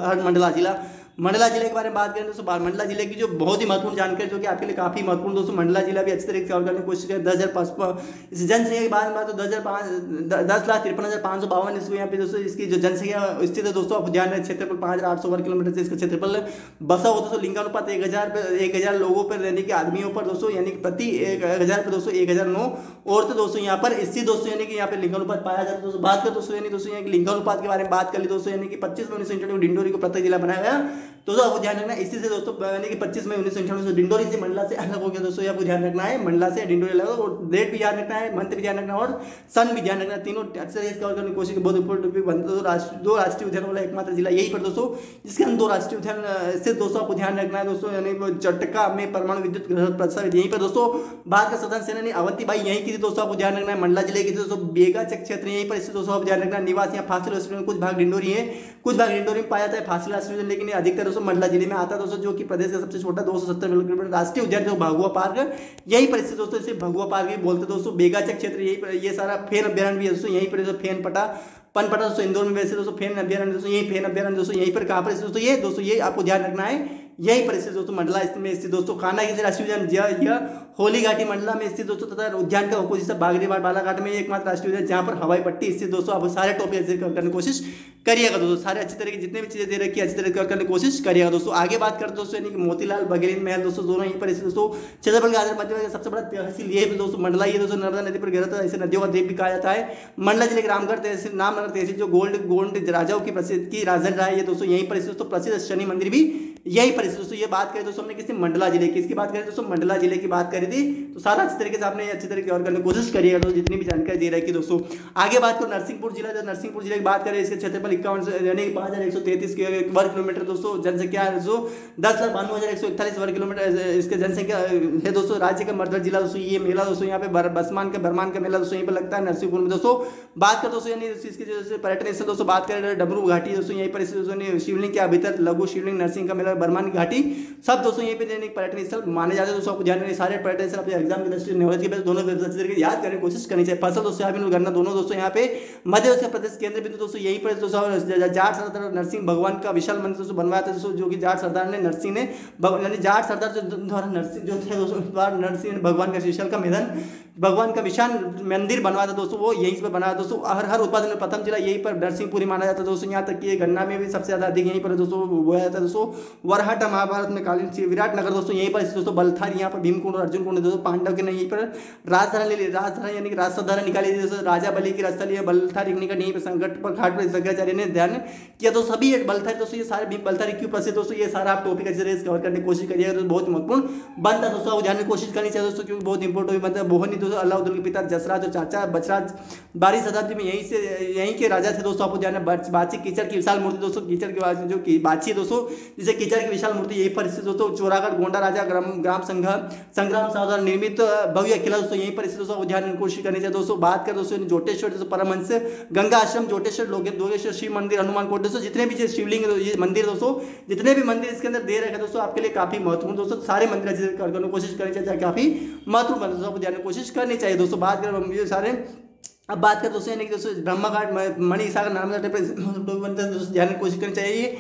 मंडला जिले के बारे में बात करें दोस्तों। मंडला जिले की जो बहुत ही महत्वपूर्ण जानकारी जो कि आपके लिए काफी महत्वपूर्ण दोस्तों, मंडला जिला भी अच्छी तरीके से कवर करने की कोशिश करें। 10,005 इस जनसंख्या की बात तो 10,53,552 इसको यहाँ पे दोस्तों इसकी जो जनसंख्या स्थित है दोस्तों, आप ध्यान रखें। क्षेत्रफल 5,800 वर्ग किलोमीटर से इसका क्षेत्रफल बसा हो दोस्तों। लिंगानुपात 1,000 लोगों पर रहने के आदमियों पर दोस्तों, यानी कि प्रति 1,000 पर दोस्तों 1,009 औरतें दोस्तों यहाँ पर स्थित दोस्तों, यानी कि यहाँ पे लिंगानुपात पाया जाता है दोस्तों। बात कर दोस्तों, यानी दोस्तों यहाँ लिंगानुपात के बारे में बात कर ली दोस्तों, यानी कि 25 में 1998 डिंडोरी को प्रत्येक जिला बनाया गया दोस्तों, आपको ध्यान रखना। इसी से दोस्तों यानी कि 25 मई 1998 डिंडोरी से मंडला से अलग हो गया दोस्तों, आपको ध्यान रखना है। मंडला से डिंडोरी अलग, और डेट भी ध्यान रखना है, मंथ भी ध्यान रखना और सन भी ध्यान रखना, तीनों अच्छे से कवर करने की कोशिश। बहुत इंपॉर्टेंट टॉपिक बनता है। दो राष्ट्रीय उद्यान वाला एकमात्र जिला यही पर दोस्तों, जिसके अंदर 2 राष्ट्रीय उद्यान स्थित दोस्तों, आपको ध्यान रखना है दोस्तों। यानी चटका में परमाणु विद्युत प्रस्तावित यहीं पर दोस्तों। भारत का स्वतंत्र सेनानी अवंतीबाई यहीं की थी दोस्तों, आपको ध्यान रखना है। मंडला जिले की दोस्तों बेगाचक क्षेत्र यहीं पर स्थित दोस्तों, आपको ध्यान रखना। निवास यहाँ फासिल राष्ट्रीय, कुछ भाग डिंडोरी है, कुछ भाग डिंडोरी में पाया जाता है फासिल राष्ट्रीय, लेकिन अधिकतर दोस्तों मंडला जिले में आता है दोस्तों, जो कि प्रदेश का सबसे छोटा 270 किलोमीटर राष्ट्रीय उद्यान जो भगुआ पार्क यही पर स्थित दोस्तों, इसे भगुआ पार्क भी बोलते दोस्तों। बेगाचक क्षेत्र यही पर, ये सारा फेन अभ्यारण्य भी है दोस्तों यहीं पर, फेन पनपटा दोस्तों इंदौर में वैसे दोस्तों फेन अभ्यारण्य दोस्तों, यही फेन अभ्यारण्य दोस्तों यहीं पर कहाँ पर स्थित दोस्तों, ये आपको ध्यान रखना है। यही पर स्थित दोस्तों मंडला में स्थित दोस्तों। कान्हा राष्ट्रीय उद्यान यह होली घाटी मंडला में स्थित दोस्तों, तथा उद्यान का अपोजिट बागरीबाड़ बालाघाट में एकमात्र राष्ट्रीय उद्यान जहाँ पर हवाई पट्टी स्थित दोस्तों। आप सारे टॉपिक अच्छे करने की कोशिश करिएगा दोस्तों, सारे अच्छी तरीके जितने भी चीजें दे रखी है अच्छी तरीके करने की कोशिश करिएगा दोस्तों। आगे बात करते दोस्तों, यानी कि मोतीलाल बघेल महल दोस्तों, दोनों यहीं पर स्थित दोस्तों। क्षेत्रफल का मध्य में सबसे बड़ा तहसील ये दोस्तों मंडला, ये दोस्तों नर्मदा नदी पर गिरा था, इसे नदियों का द्वीप भी कहा जाता है। मंडला जिले के रामगढ़ तहसील नामनगर तहसील जो गोंड राजाओं की प्रसिद्ध की राजधानी रहा है, ये दोस्तों यहीं पर स्थित दोस्तों। प्रसिद्ध शनि मंदिर भी यही पर दोस्तों। ये बात करें दोस्तों हमने किसी मंडला जिले की, इसकी बात करें दोस्तों मंडला जिले की बात करी थी, तो सारा अच्छी तरीके से आपने अच्छी तरीके और करने की कोशिश करिएगा दोस्तों, जितनी भी जानकारी दे रही है दोस्तों। आगे बात करो नरसिंहपुर जिला, जो नरसिंहपुर जिले की बात करें, इसके क्षेत्रफल 51 यानी 5,133 वर्ग किलोमीटर दोस्तों। जनसंख्या है दोस्तों 10,92,141 वर्ग किलोमीटर इसके जनसंख्या है दोस्तों। राज्य का मर्दर जिला दोस्तों। ये मेला दोस्तों यहाँ पे बरमान का मेला दोस्तों यहीं पर लगता है नरसिंहपुर में दोस्तों। बात कर दोस्तों, यानी इसके जैसे पर्यटन स्थल दोस्तों बात करें, डमरू घाटी दोस्तों यहीं पर दोस्तों। शिवलिंग के भीतर लघु शिवलिंग, नरसिंह का मेला, बरमान घाटी सब दोस्तों यहीं पे पर्यटन स्थल माने जाते हैं दोस्तों। आपको ध्यान रखना, सारे पर्यटन स्थल अपने एग्जाम की दृष्टि नॉलेज के बेस दोनों तरीके याद करने की कोशिश करनी चाहिए। फसल दोस्तों यहाँ गणना दोनों दोस्तों यहाँ पे मध्य प्रदेश केंद्र बिंदु दोस्तों यहीं पर दोस्तों। जाट सरदार नरसिंह भगवान का विशाल मंदिर दोस्तों बनवाया था दोस्तों, जो कि जाट सरदार ने नरसिंह ने यानी जाट सरदार जो द्वारा नरसिंह जो थे दोस्तों, द्वारा नरसिंह भगवान का विशाल का मैदान भगवान का विशाल मंदिर बनवाया था दोस्तों, वो यहीं पर बनाया दोस्तों। हर उत्पादन में प्रथम जिला यहीं पर नरसिंहपुरी माना जाता है दोस्तों। यहाँ तक कि गन्ना में भी सबसे ज्यादा अधिक यहीं पर दोस्तों बोया जाता है दोस्तों। वरहट महाभारत में कालीन विराटनगर दोस्तों यहीं पर दोस्तों। बलथारी यहाँ पर भीमकुंड और अर्जुन कुंड दोस्तों। पांडव के यहीं पर राजधानी यानी कि राजधानी निकाली थी दोस्तों। राजा बलि की राजस्थली बलथारी निकट यहीं पर संकट पर घाट पर शंकराचार्य ने ध्यान किया तो सभी बलथारी दोस्तों। ये सारे बलथारी क्यों प्रसिद्ध दोस्तों, ये सारा आप टॉपिक अच्छे से कवर करने की कोशिश करिएगा तो बहुत महत्वपूर्ण बनता है दोस्तों। ध्यान की कोशिश करनी चाहिए दोस्तों, क्योंकि बहुत इंपॉर्टेंट बनता है। बोहनी दोस्तों अलाउद्दीन के पिता जसराज और चाचा बचराज 12वीं शताब्दी में यहीं के राजा थे दोस्तों। आपको ध्यान है बाची कीचड़ की विशाल मूर्ति दोस्तों। कीचड़ की जो बाची दोस्तों, जिसे 20,000 की विशाल मूर्ति यहीं पर स्थित दोस्तों। चोरागढ़ गोंडा राजा ग्राम संग्राम साहब द्वारा निर्मित भव्य किला दोस्तों यहीं पर स्थित दोस्तों, ध्यान कोशिश करनी चाहिए दोस्तों। बात कर दोस्तों जोटेश्वर दोस्तों, परमहंस गंगा आश्रम, जोटेश्वर लोगेश्वर शिव मंदिर, हनुमान कोट दोस्तों, जितने भी शिवलिंग ये मंदिर दोस्तों, जितने भी मंदिर इसके अंदर दे रखे दोस्तों आपके लिए काफी महत्वपूर्ण दोस्तों। सारे मंदिर अच्छे से करने की कोशिश करनी चाहिए, काफी महत्वपूर्ण दोस्तों, आपको ध्यान में कोशिश करनी चाहिए दोस्तों। बात करें ये सारे, अब बात करें दोस्तों यानी कि दोस्तों ब्रह्मा घाट मणि सागर नर्मदा दोस्तों, ध्यान की कोशिश करनी चाहिए।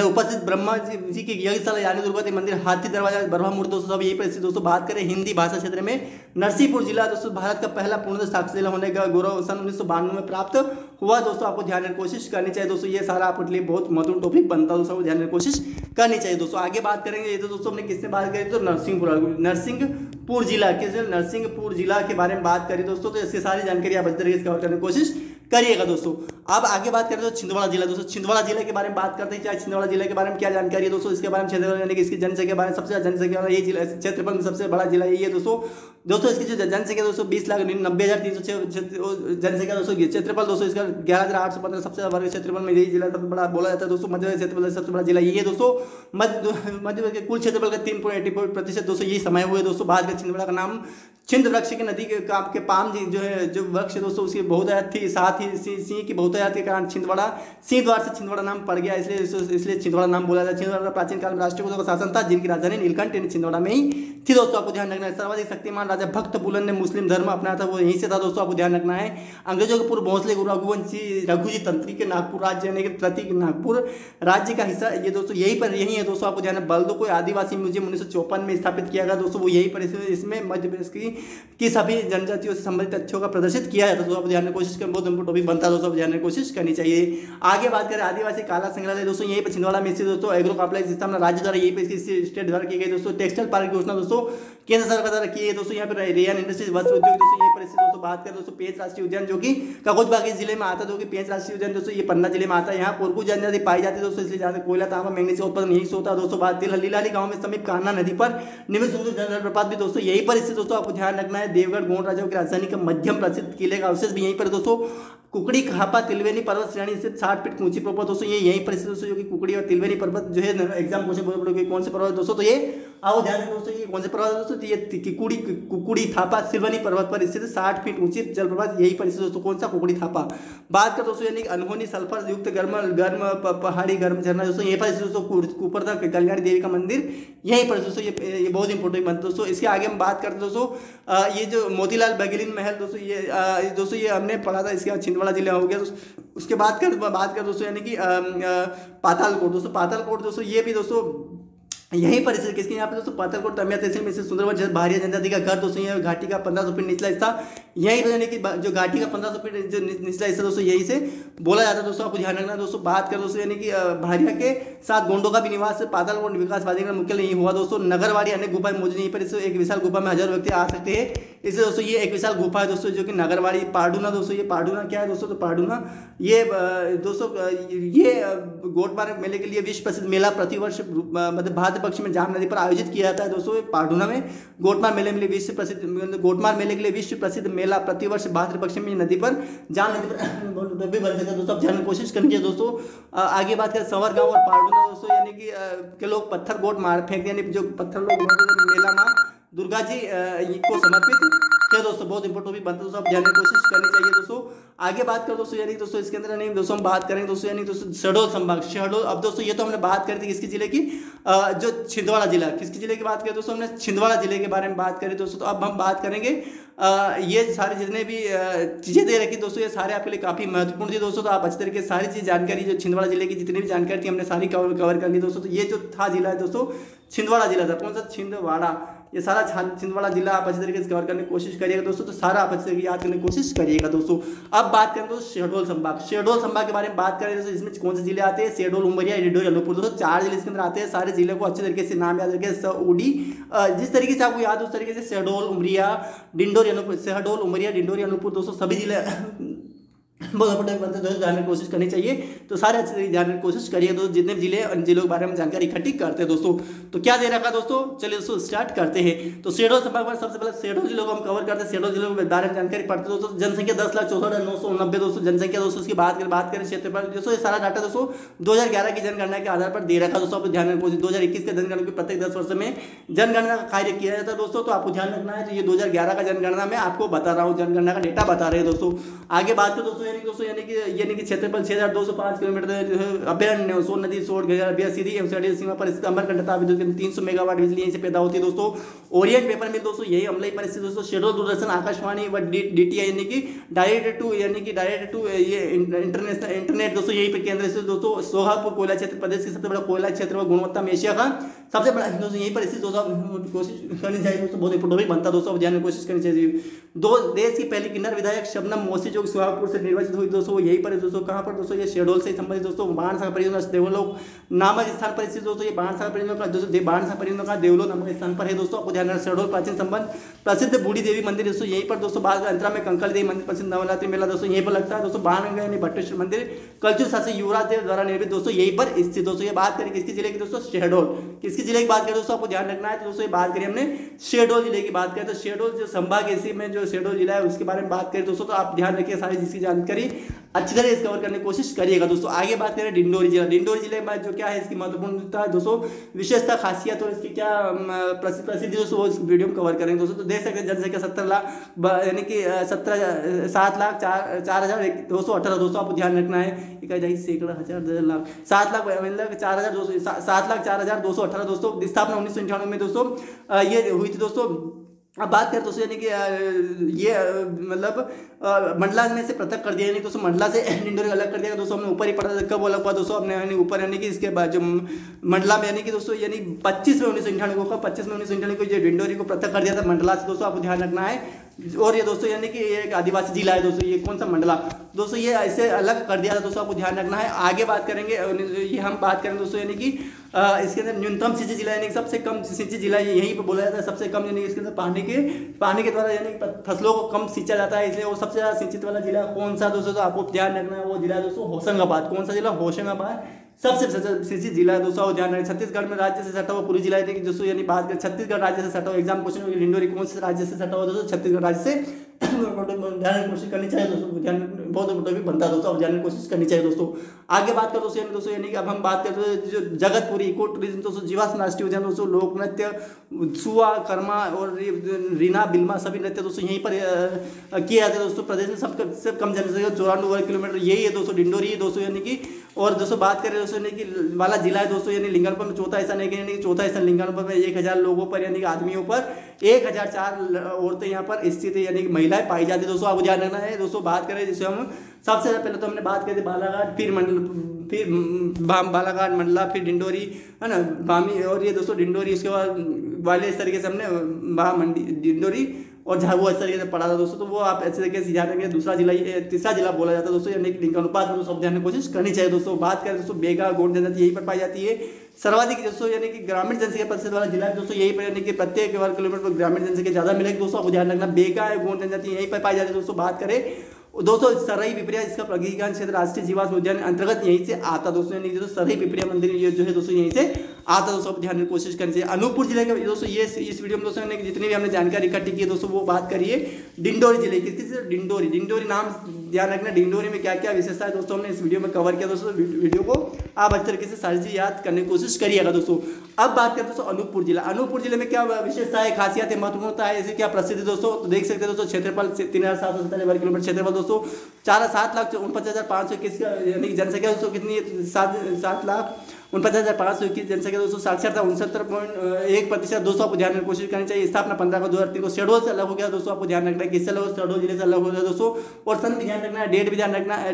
उपस्थित ब्रह्मा जी की यज्ञशाला यानी दुर्गावती मंदिर, हाथी दरवाजा, ब्रह्मा मूर्ति दोस्तों सब यही पर स्थित दोस्तों। बात करें हिंदी भाषा क्षेत्र में नरसिंहपुर जिला दोस्तों भारत का पहला पूर्ण साक्षर जिला होने का गौरव सन 1992 में प्राप्त हुआ दोस्तों, आपको ध्यान में कोशिश करनी चाहिए दोस्तों। ये सारा आपके लिए बहुत महत्वपूर्ण टॉपिक बनता है दोस्तों, ध्यान में कोशिश करनी चाहिए दोस्तों। आगे बात करेंगे ये तो दोस्तों हमने किससे बात करी तो नरसिंहपुर जिला, किस नरसिंहपुर जिला के बारे में बात करी दोस्तों, तो इसकी सारी जानकारी आप अच्छे तरीके से कवर करने की कोशिश करिएगा दोस्तों। अब आगे बात करें तो छिंदवाड़ा जिला दोस्तों, छिंदवाड़ा जिले के बारे में बात करते हैं। चाहे छिंदवाड़ा जिले के बारे में क्या जानकारी है दोस्तों, इसके बारे में छिंदवाड़ा यानी कि इसकी जनसंख्या के बारे में सबसे ज्यादा जनसंख्या वाला ये जिला, क्षेत्रफल में सबसे बड़ा जिला यही है दोस्तों। इसकी जो जनसंख्या दोस्तों 20,90,306 जनसंख्या दोस्तों, क्षेत्रफल दोस्तों इसका 11,815 सबसे बड़ा वर्ग क्षेत्रफल में यही जिला सबसे बड़ा बोला जाता है दोस्तों। मध्य प्रदेश क्षेत्रफल सबसे बड़ा जिला यही है दोस्तों। मध्य प्रदेश के कुल क्षेत्रफल का 3.84% दोस्तों यही समय हुए दोस्तों। बात करें छिंदवाड़ा का नाम छिंद वृक्ष की नदी के पाम जो है जो वृक्ष है दोस्तों उसकी बहुतायत थी, साथ ही सिंह की बहुतायत के कारण छिंदवाड़ा सिंह द्वार से छिंदवाड़ा नाम पड़ गया, इसलिए छिंदवाड़ा नाम बोला जाता है। छिंदवाड़ा प्राचीन काल में राष्ट्रकूटों का शासन था जिनकी राजधानी नीलकंठ छिंदवाड़ा में ही थी दोस्तों, आपको ध्यान रखना है। सर्वाधिक शक्तिमान राजा भक्त बुलन ने मुस्लिम धर्म अपनाया था, वो यहीं से था दोस्तों, आपको ध्यान रखना है। अंग्रेजों के पूर्व भोसले रघुजी तंत्री के नागपुर राज्य यानी कि प्रतीक नागपुर राज्य का हिस्सा ये दोस्तों यही है दोस्तों, आपको ध्यान है। बल्दो को आदिवासी म्यूजियम 1954 में स्थापित किया गया दोस्तों, वो यही पर इसमें मध्य प्रदेश की सभी जनजातियों से संबंधित तथ्यों का प्रदर्शित किया जाता है दोस्तों, आप ध्यान में कोशिश करें, बहुत इंपोर्टेंट टॉपिक बनता है दोस्तों, ध्यान में कोशिश करनी चाहिए। आगे बात करें आदिवासी कला संग्रहालय दोस्तों यहीं पर छिंदवाड़ा में स्थित दोस्तों। एग्रो कॉम्प्लेक्स स्थापना राज्य द्वारा यहीं पर इसकी स्टेट द्वारा की गई दोस्तों। टेक्सटाइल पार्क की घोषणा दोस्तों केंद्र सरकार द्वारा की है दोस्तों। यहाँ पर रेयन इंडस्ट्रीज वस्त्र उद्योग दोस्तों यहीं पर स्थित दोस्तों। बात करें दोस्तों पेंच राष्ट्रीय उद्यान जो कि काकोजबागी जिले में आता है, जो कि पेंच राष्ट्रीय उद्यान दोस्तों ये पन्ना जिले में आता है। यहाँ कोरकू जनजाति पाई जाती है दोस्तों, इसलिए जहाँ कोयला तांबा मैग्नीज का उत्पादन यही से होता है दोस्तों। बात हल्दीलाली गांव में समीप कान्हा नदी पर निमित जलप्रपात भी दोस्तों यहीं पर स्थित दोस्तों, आपको ध्यान रखना है। देवगढ़ गोंड राजाओं की राजधानी का मध्यम प्रसिद्ध किले का अवशेष भी यहीं पर दोस्तों। कुकड़ी खापा तिलवेनी पर्वत श्रेणी से 60 फीट ऊंची पर्वत दोस्तों, ये यहीं पर स्थित दोस्तों, जो कि कुकड़ी और तिलवेनी पर्वत जो है एग्जाम क्वेश्चन कौन से पर्वत दोस्तों, तो ये आओ ध्यान में दोस्तों, ये कौन से पर्वत दोस्तों, तो ये कुकड़ी थापा तिलवेनी पर्वत पर स्थित 60 फीट ऊंची जलप्रपात यहीं पर स्थित दोस्तों। कौन सा कुकड़ी थापा। बात कर दोस्तों यानी अनहोनी सल्फर युक्त गर्म पहाड़ी गर्म झरना दोस्तों यहीं पर दोस्तों। कुपरदा कल्याणी देवी का मंदिर यहीं पर दोस्तों, ये बहुत इंपॉर्टेंट बनता है दोस्तों। इसके आगे हम बात करते दोस्तों, ये जो मोतीलाल बघेलिन महल दोस्तों ये दोस्तों ये हमने पढ़ा था, इसके बाद छिंदवाड़ा जिला हो गया। उसके बाद कर दोस्तों यानी कि पातालकोट दोस्तों, पातालकोट दोस्तों ये भी दोस्तों यहीं पर स्थित, किसके यहाँ पे दोस्तों पातालकोट तमिया तहसील में सुंदरवन भारिया जनजाति का घर दोस्तों, ये घाटी का 1500 फीट निचला हिस्सा यहीं पर, यानी कि जो घाटी का 1500 फीट जो निचला हिस्सा दोस्तों यहीं से बोला जाता है दोस्तों, आपको ध्यान रखना दोस्तों। बात कर दोस्तों यानी कि भारिया के साथ गोंडों का भी निवास पातालकोट विकास प्राधिकरण मुख्यालय यही हुआ दोस्तों। नगरवाड़ी अन्य गुफाएं मौजूद यहीं पर, इससे एक विशाल गुफा में 1000 व्यक्ति आ सकते हैं। इससे दोस्तों ये एक विशाल गुफा है दोस्तों, जो कि नगरवाड़ी पाडूना दोस्तों, ये पाडूना क्या है दोस्तों, तो पाडूना ये दोस्तों ये गोटमार मेले के लिए विश्व प्रसिद्ध मेला प्रतिवर्ष मतलब भाद्र पक्ष में जाम नदी पर आयोजित किया जाता है दोस्तों। पाडूना में गोटमार मेले के लिए विश्व प्रसिद्ध गोटमार मेले के लिए विश्व प्रसिद्ध मेला प्रतिवर्ष भाद्र पक्ष में नदी पर जाम नदी पर भी बन सकता है दोस्तों, आप जानने की कोशिश करेंगे दोस्तों। आगे बात करें सवर गाँव और पाडूना दोस्तों, यानी कि के लोग पत्थर गोट मार फेंकते हैं, यानी जो पत्थर लोग मेला माँ दुर्गा जी को समर्पित क्या दोस्तों, बहुत इंपॉर्टेंट भी बनता है दोस्तों, आप जानने की कोशिश करनी चाहिए दोस्तों। आगे बात करें दोस्तों यानी दोस्तों इसके अंदर नहीं दोस्तों हम बात करेंगे दोस्तों यानी दोस्तों शहडोल संभाग, शहडोल। अब दोस्तों ये तो हमने बात करी थी किसके जिले की, जो छिंदवाड़ा जिला, किसके जिले की बात करें दोस्तों, हमने छिंदवाड़ा जिले के बारे में बात करी दोस्तों। तो अब हम बात करेंगे ये सारे जितने भी चीज़ें दे रखी दोस्तों, ये सारे आपके लिए काफ़ी महत्वपूर्ण थी दोस्तों। तो आप अच्छे तरीके से सारी चीज़ जानकारी जो छिंदवाड़ा जिले की जितनी भी जानकारी थी हमने सारी कवर कर ली दोस्तों। तो ये जो था जिला है दोस्तों छिंदवाड़ा जिला था, कौन सा, छिंदवाड़ा, ये सारा छिंदवाड़ा जिला आप अच्छे तरीके से कवर करने की कोशिश करिएगा दोस्तों। तो सारा आप अच्छे तरीके याद करने की कोशिश करिएगा दोस्तों। अब बात करें दोस्तों शहडोल संभाग, शहडोल संभाग के बारे में बात करें दोस्तों, इसमें कौन से जिले आते हैं, शहडोल, उमरिया, डिंडोरी, अनूपपुर दोस्तों, 4 जिले इसके अंदर आते हैं। सारे जिले को अच्छे तरीके से नाम याद रखें, सऊडी जिस तरीके से आपको याद उस तरीके से शहडोल, उमरिया, डिंडोरी, अनूपपुर, शहडोल, उमरिया, डिंडोरी, अनूपपुर दोस्तों सभी जिले बहुत इंपॉर्टेंट बनते हैं दोस्तों, जानने की कोशिश करनी चाहिए। तो सारे अच्छे से जानने की कोशिश करिए दोस्तों, जितने भी जिले उन जिलों के बारे में जानकारी इकट्ठी करते हैं दोस्तों। तो क्या दे रखा दोस्तों, चलिए दोस्तों स्टार्ट करते हैं। तो शहडोल संभाग में सबसे पहले शहडोल जिलों को हम कवर करते हैं। शहडोल जिलों के बारे में जानकारी पढ़ते हैं दोस्तों। जनसंख्या 10,64,990 दोस्तों जनसंख्या दोस्तों। उसकी बात करें क्षेत्रफल दोस्तों, ये सारा डाटा दोस्तों 2011 की जनगणना के आधार पर दे रखा दोस्तों। आपको ध्यान रखना, 2021 के जनगणना के प्रत्येक 10 वर्ष में जनगणना का कार्य किया जाता है दोस्तों। तो आपको ध्यान रखना है। तो ये 2011 का जनगणना में आपको बता रहा हूँ, जनगणना का डेटा बता रहे हैं दोस्तों। आगे बात करें दोस्तों, यानी कि क्षेत्रफल 6205 किलोमीटर, अभ्यारण्य, सोन नदी, सोड़ गया सीधी एवं सीमा पर इसका अमरकंटकता विद्युत 300 मेगावाट बिजली यहीं से पैदा होती है दोस्तों। ओरिएंट पेपर में दोस्तों यही अम्लीय परिस्थिति दोस्तों। शेड्यूल दूरदर्शन, आकाशवाणी व डीटीआई डायरेक्ट टू ये इंटरनेट दोस्तों यही पे केंद्र से दोस्तों। सोहागपुर कोयला क्षेत्र प्रदेश के सबसे बड़ा कोयला क्षेत्र व गुणवत्ता में एशिया का सबसे बड़ा दोस्तों यहीं पर स्थित दोस्तों। कोशिश करनी चाहिए दोस्तों, बहुत इंपॉर्टेंट बनता है दोस्तों, ध्यान में कोशिश करनी चाहिए। दो देश की पहली किन्नर विधायक शबनम मौसी जो सोहागपुर से निर्वाचित हुई दोस्तों, वो यहीं पर है दोस्तों। कहाँ पर दोस्तों, ये शेड्यूल से संबंधित दोस्तों। बाणसागर परियोजना देवलोक नामक स्थान पर स्थित दोस्तों। ये बाणसागर परियोजना का दोस्तों, बाणसागर परियोजना का देवलोक नामक स्थान पर है दोस्तों। आपको ध्यान रखना। शेड्यूल प्राचीन संबंध प्रसिद्ध बूढ़ी देवी मंदिर दोस्तों यहीं पर दोस्तों। बाद अंतरा में कंकल देवी मंदिर प्रसिद्ध नवरात्रि मेला दोस्तों यहीं पर लगता है दोस्तों। बाण यानी भट्टेश्वर मंदिर कल्चर शासक युवराज देव द्वारा निर्मित दोस्तों यहीं पर स्थित दोस्तों। ये बात करें किसके जिले की दोस्तों, शहडोल। किसके जिले की बात करें दोस्तों, आपको ध्यान रखना है। तो दोस्तों ये बात करें हमने शहडोल जिले की बात करें तो शहडोल जो संभाग इसी में जो शहडोल जिला है उसके बारे में बात करें दोस्तों। तो आप ध्यान रखिए, सारी जिसकी जानकारी अच्छी तरह से कवर करने की कोशिश करिएगा दोस्तों। आगे बात करें डिंडोरी जिला। डिंडोरी जिले में जो क्या है, इसकी महत्वपूर्णता दोस्तों, विशेषता, खासियत और इसकी क्या प्रसिद्धि दोस्तों, वो इस वीडियो में कवर करेंगे दोस्तों। तो देख सकते हैं जनसंख्या 17 लाख यानी कि 7,04,218 दोस्तों। आपको ध्यान रखना है, सैकड़ा हजार लाख 7 लाख मतलब 7,04,218 दोस्तों। स्थापना 1998 में दोस्तों ये हुई थी दोस्तों। अब बात करें दोस्तों, यानी कि ये मतलब मंडला में से पृथक कर दिया, यानी दोस्तों मंडला से डिंडोरी अलग कर दिया दोस्तों। हमने ऊपर ही पढ़ा, कब अलग हुआ दोस्तों, अपने यानी ऊपर यानी कि इसके बाद जो मंडला में यानी कि दोस्तों यानी 25 में 1998 को 25 में 1998 को ये डिंडोरी को पृथक कर दिया था मंडला से दोस्तों। आपको ध्यान रखना है। और ये दोस्तों यानी कि एक आदिवासी जिला है दोस्तों। ये कौन सा मंडला दोस्तों, ये ऐसे अलग कर दिया था दोस्तों। आपको ध्यान रखना है। आगे बात करेंगे, ये हम बात करें दोस्तों यानी कि इसके अंदर न्यूनतम सिंचित जिला यानी सबसे कम सिंचित जिला यहीं पर बोला जाता है। सबसे कम यानी इसके अंदर पानी के द्वारा यानी फसलों को कम सिंचा जाता है, इसलिए वो सबसे ज़्यादा सिंचित वाला जिला कौन सा दोस्तों, तो आपको ध्यान रखना है। वो जिला दोस्तों होशंगाबाद। कौन सा जिला, होशंगाबाद सबसे सिंचित जिला है दोस्तों। ध्यान रखें। छत्तीसगढ़ में राज्य से सटा हुआ पूरी जिला है दोस्तों। यानी बात करें छत्तीसगढ़ राज्य से सटा हुआ, एग्जाम क्वेश्चन डिंडोरी कौन से राज्य से सटा हुआ दोस्तों, छत्तीसगढ़ राज्य से। ध्यान की कोशिश करनी चाहिए दोस्तों, ध्यान बहुत इंपॉर्टेंट बनता है दोस्तों, जानने की कोशिश करनी चाहिए दोस्तों। आगे बात करें दोस्तों यानी कि अब हम बात करते हैं जो जगतपुरी इको टूरिज्म दोस्तों, जीवाश्म राष्ट्रीय उद्यान दोस्तों, लोक नृत्य सुआ कर्मा और रीना बिल्मा सभी नृत्य दोस्तों यहीं पर किए जाते हैं दोस्तों। प्रदेश में सबसे कम जनसंख्या 94 वर्ग किलोमीटर यही है दोस्तों, डिंडोरी है दोस्तों। यानी कि और दोस्तों बात करें दोस्तों यानी कि वाला जिला है दोस्तों, यानी लिंगानुपात में चौथा स्थान है, यानी चौथा स्थान लिंगानुपात में 1000 लोगों पर यानी कि आदमियों पर 1004 औरतें यहाँ पर स्थित है यानी कि महिलाएं पाई जाती है दोस्तों। आपको ध्यान रखना है दोस्तों। बात करें जिससे हम सबसे पहले तो हमने बात करी थी बालाघाट, फिर बालाघाट, मंडला, फिर डिंडोरी है ना, बामी, और ये दोस्तों डिंडोरी। उसके बाद वाले इस तरीके से हमने डिंडोरी और झाबुआ इस तरीके से पढ़ा था दोस्तों। तो वो आप अच्छे तरीके से याद रखेंगे। दूसरा जिला तीसरा जिला बोला जाता है दोस्तों, यानी कि लिंगानुपात में सब जानने की कोशिश करनी चाहिए दोस्तों। बात करें दोस्तों बेगा गौड़ जनजाति यहीं पर पाई जाती है। सर्वाधिक दोस्तों यानी कि ग्रामीण जनसंख्या प्रतिशत वाला जिला दोस्तों यहीं पर, यानी कि प्रत्येक वर्ग किलोमीटर पर ग्रामीण जनसंख्या ज़्यादा मिलेगी दोस्तों। आपको ध्यान रखना। बेगा है गौड़ जनजाति यहीं पर पाई जाती है दोस्तों। बात करें दोस्तों सरई पिपरिया, इसका प्रगीकान क्षेत्र राष्ट्रीय जीवाश्म उद्यान अंतर्गत यहीं से आता दोस्तों। यानी कि सरई पिपरिया मंदिर ये जो है दोस्तों यहीं से आता दोस्तों। ध्यान की कोशिश करनी चाहिए। अनूपपुर जिले के दोस्तों ये इस वीडियो में दोस्तों ने जितनी भी हमने जानकारी इकट्ठी की है दोस्तों, वो बात करिए डिंडोरी जिले की। डिंडोरी नाम ध्यान रखना। डिंडोरी में क्या क्या विशेषता है दोस्तों, हमने इस वीडियो में कवर किया दोस्तों। वीडियो को आप अच्छे तरीके से सारी चीज याद करने की कोशिश करिएगा दोस्तों। अब बात करते हैं दोस्तों अनूपपुर जिला। अनूपपुर जिले में क्या विशेषता है, खासियत है, महत्वपूर्णता है, इसे क्या प्रसिद्ध दोस्तों, तो देख सकते हैं दोस्तों। क्षेत्रफल 3770 वर्ग किलोमीटर क्षेत्रफल दोस्तों। 7,49,521 यानी जनसंख्या दोस्तों कितनी है, 7,49,521 जनसंख्या दोस्तों। साक्षरता 69.1% दोस्तों। आपको ध्यान रखने की कोशिश करनी चाहिए। स्थापना 15/2003 को शेड्यूल से अलग हो गया दोस्तों। आपको ध्यान रखना है किससे अलग हो, शेड्यूल जिले से अलग हो गया दोस्तों। और सन भी ध्यान रखना है, डेट भी ध्यान रखना है,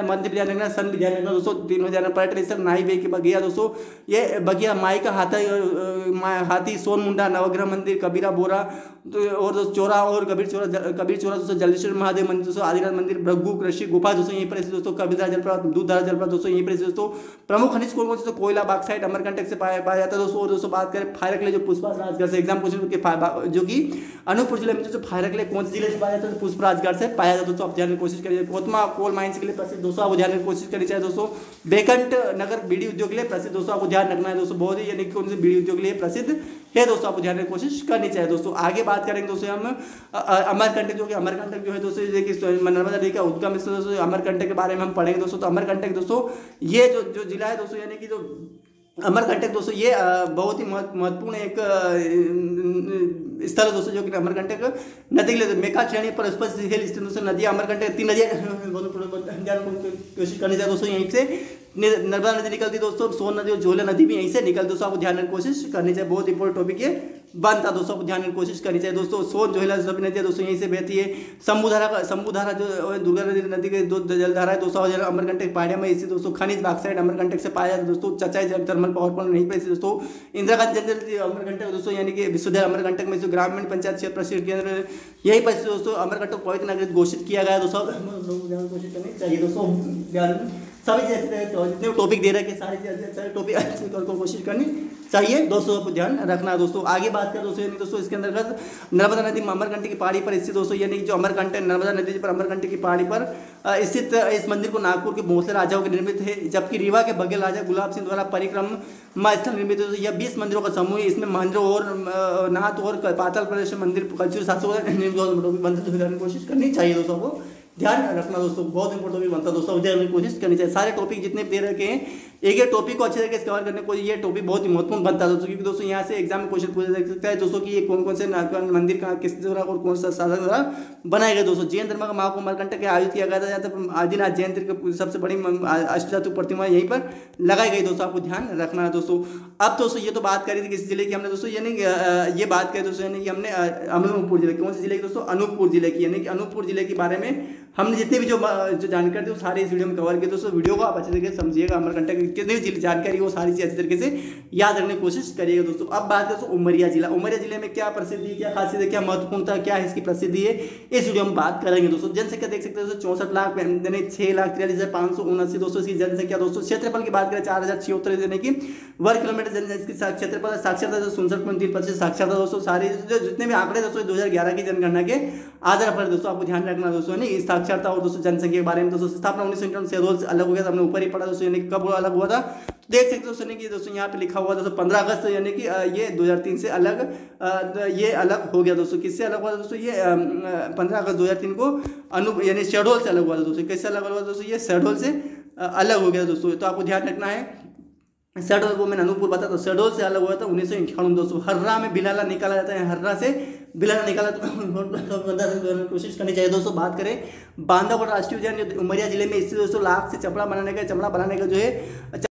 मंथ भी ध्यान रखना है, सन भी ध्यान रखना दोस्तों। तीनों ध्यान। पर्यटन स्थल नाई बे की बगिया दोस्तों, ये बगिया माई का हाथी, सोन मुंडा, नवग्रह मंदिर, कबीरा बोरा तो और दोस्तों चौरा और कबीर चौरा दोस्तों जलेश्वर महादेव मंदिर दोस्तों, आदिनाथ मंदिर, भृगु कृषि गुफा दोस्तों यहीं पर स्थित दोस्तों, कबीरधारा जलप्रपात, दूधधारा जलप्रपात दोस्तों यहीं पर स्थित दोस्तों। प्रमुख खनिज कौन कौन से, तो कोयला बाक्साइट अमरकंटक से पाया जाता है दोस्तों। और दोस्तों बात करें फायरकले जो पुष्पराज राजगढ़ से एग्जाम क्वेश्चन जो कि अनूपपुर जिले में जो फायरकले कौन से जिले से पाया जाता है, तो पुष्पराज गढ़ से पाया जाता है दोस्तों। आप जानने की कोशिश करिए। कोतमा कोल माइंस के लिए प्रसिद्ध दोस्तों, आप जानने की कोशिश करनी चाहिए दोस्तों। बेकंट नगर बीड़ी उद्योग के लिए प्रसिद्ध दोस्तों, आपको ध्यान रखना है दोस्तों, बहुत ही यानी कि कौन से बीड़ी उद्योग के लिए प्रसिद्ध है दोस्तों, आपको ध्यान रखने की कोशिश करनी चाहिए दोस्तों। आगे बात करेंगे दोस्तों हम अमरकंटक जो है दोस्तों, देखिए नर्मदा नदी का उद्गम स्थल दोस्तों, अमरकंटक के बारे में हम पढ़ेंगे दोस्तों। तो अमरकंटक दोस्तों ये जो जिला है दोस्तों, यानी कि जो अमरकंटक दोस्तों ये बहुत ही महत्वपूर्ण एक स्थल है दोस्तों, जो कि अमरकंटक नदी के लिए मेका श्रेणी पर स्पष्ट हिल स्टेशन दोस्तों, नदियाँ अमरकंटक 3 नदियाँ कोशिश करनी चाहिए दोस्तों। यहीं से नर्मदा नदी निकलती दोस्तों, सोन नदी और झोला नदी भी यहीं से निकलती दोस्तों, आपको ध्यान रखने की कोशिश करनी चाहिए। बहुत इंपॉर्टेंट टॉपिक ये बनता दोस्तों, आपको ध्यान रखने की कोशिश करनी चाहिए दोस्तों। सोन झोला सभी नदियाँ दोस्तों यहीं से बहती है। शंभुधारा जो दुर्गा नदी के दो जलधारा है दोस्तों, अमरकंटक पहाड़ियों में स्थित दोस्तों। खनिज बॉक्साइट अमरकंटक से पाया जाता है दोस्तों। चचाई थर्मल पावर प्लांट नहीं पे दोस्तों। इंदिरा गांधी जंजल अमरकंटक दोस्तों, यानी कि विश्वविद्यालय अमरकंटक में जो ग्रामीण पंचायत क्षेत्र प्रशिक्षण केंद्र यही पर दोस्तों अमरकंटक पवित्र नगरी घोषित किया गया दोस्तों। कोशिश करनी चाहिए दोस्तों, सभी जितने टॉपिक दे रखे सारे टॉपिक को कोशिश करनी चाहिए दोस्तों, आपको ध्यान रखना है दोस्तों। आगे बात करें दोस्तों, यानी दोस्तों इसके अंतर्गत नर्मदा नदी अमरकंटक की पहाड़ी पर स्थित दोस्तों, यानी कि जो अमरकंटक नर्मदा नदी पर अमरकंटक की पहाड़ी पर स्थित इस मंदिर को नागपुर के भोसले राजाओं के निर्मित है, जबकि रीवा के बघेल राजा गुलाब सिंह द्वारा परिक्रमा स्थल निर्मित है। यह 20 मंदिरों का समूह है। इसमें मंदिरों और नाथ और पाताल प्रदेश मंदिर कल्चर शास्त्र कोशिश करनी चाहिए दोस्तों, को ध्यान रखना दोस्तों, बहुत इंपॉर्टेंट टॉपिक बनता है दोस्तों, ध्यान रखने की कोशिश करनी चाहिए। सारे टॉपिक जितने भी दे रखे हैं एक टॉपिक को अच्छे तरीके से कवर करने को ये टॉपिक बहुत ही महत्वपूर्ण बनता है दोस्तों, क्योंकि दोस्तों यहाँ से एग्जाम में क्वेश्चन पूछा जा सकता है दोस्तों कि ये कौन कौन से मंदिर कहाँ किस द्वारा और कौन सा शासक द्वारा बनाए गए दोस्तों। जैन धर्म का महाकुंभ अमरकंटक आयोजित किया गया था, जहाँ आदिनाथ जैन की सबसे बड़ी अष्टधातु प्रतिमा यहीं पर लगाई गई दोस्तों, आपको ध्यान रखना है दोस्तों। अब दोस्तों ये तो बात करी थी किस जिले की हमने दोस्तों, यानी ये बात करी दोस्तों, यानी कि हमने अनूपपुर जिले, कौन से जिले की दोस्तों, अनूपपुर जिले की, यानी कि अनूपपुर जिले के बारे में हमने जितने भी जो जानकारी थी वो सारी इस वीडियो में कवर की दोस्तों। वीडियो को आप अच्छे तरीके से समझिएगा, अमरकंटक की कितनी भी जानकारी वो सारी चीज़ अच्छे तरीके से याद रखने की कोशिश करिएगा दोस्तों। अब बात करें तो उमरिया जिले में क्या प्रसिद्धि है, क्या खासियत है, क्या महत्वपूर्णता, क्या है इसकी प्रसिद्धि है, इस वीडियो में बात करेंगे दोस्तों। जनसंख्या देख सकते हैं दोस्तों 64 लाख यानी 6,43,579 दोस्तों इसकी जनसंख्या दोस्तों। क्षेत्रफल की बात करें 4,076 यानी कि वर्ग किलोमीटर क्षेत्रफल। साक्षरता 67.3% साक्षरता दोस्तों। सारे जितने भी आंकड़े दोस्तों 2011 की जनगणना के आधार पर दोस्तों, आपको ध्यान रखना दोस्तों, नहीं साक्षरता और दोस्तों जनसंख्या के बारे में दोस्तों। स्थापना 1951 शहडोल से अलग हो गया था, हमने ऊपर ही पढ़ा दोस्तों, यानी कब अलग हुआ था तो देख सकते हो दोस्तों कि दोस्तों यहाँ पे लिखा हुआ दोस्तों 15 अगस्त, यानी कि ये 2003 से अलग ये अलग हो गया दोस्तों। किससे अलग हुआ दोस्तों, ये 15 अगस्त 2003 को यानी शहडोल से अलग हुआ था दोस्तों। किससे अलग हुआ दोस्तों, ये शहडोल से अलग हो गया दोस्तों, तो आपको ध्यान रखना है। शहडोल को मैंने अनूपपुर बताया, तो शहडोल से अलग हुआ था 1991 दोस्तों। हर्रा में बिलाला निकाला जाता है, हर्रा से बिलाला निकाला तो कोशिश करनी चाहिए दोस्तों। बात करें बांधवगढ़ राष्ट्रीय उद्यान जो उमरिया जिले में स्थित दोस्तों, लाख से चमड़ा बनाने का जो है